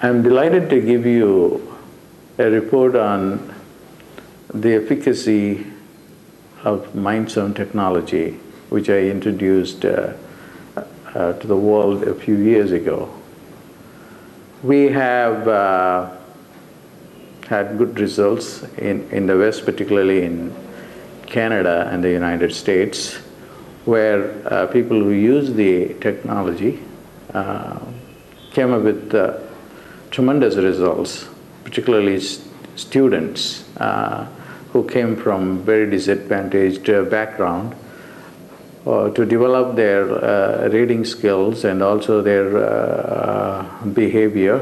I'm delighted to give you a report on the efficacy of MindZone technology, which I introduced to the world a few years ago. We have had good results in the West, particularly in Canada and the United States, where people who use the technology came up with tremendous results, particularly students who came from very disadvantaged background to develop their reading skills and also their behavior,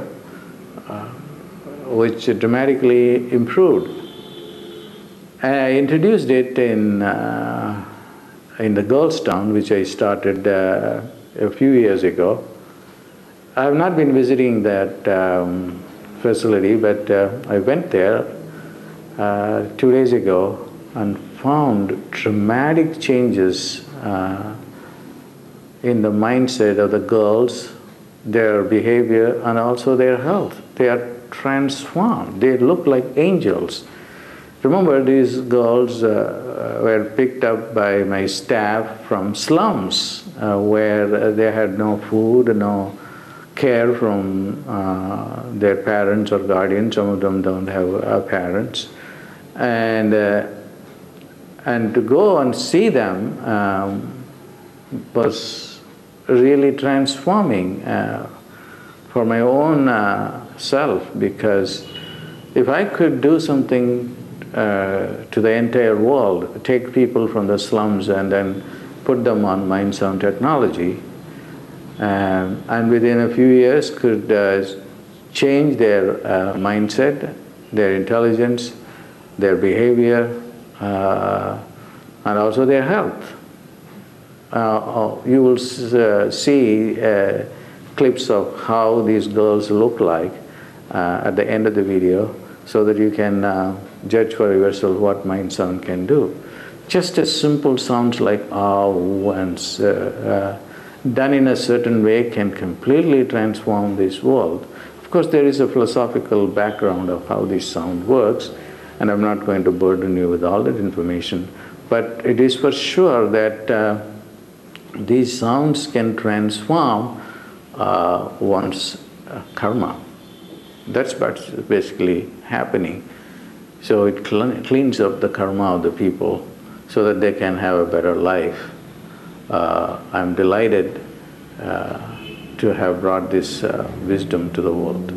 which dramatically improved. I introduced it in the Girls Town, which I started a few years ago. I have not been visiting that facility, but I went there 2 days ago and found dramatic changes in the mindset of the girls, their behavior, and also their health. They are transformed. They look like angels. Remember, these girls were picked up by my staff from slums where they had no food, no care from their parents or guardians. Some of them don't have parents. And to go and see them was really transforming for my own self, because if I could do something to the entire world, take people from the slums and then put them on MindZone technology, and within a few years could change their mindset, their intelligence, their behavior, and also their health. You will see clips of how these girls look like at the end of the video, so that you can judge for yourself what MindZone can do. Just as simple sounds like "ow" and done in a certain way can completely transform this world. Of course, there is a philosophical background of how this sound works, and I'm not going to burden you with all that information, but it is for sure that these sounds can transform one's karma. That's what's basically happening. So it cleans up the karma of the people so that they can have a better life. I'm delighted to have brought this wisdom to the world.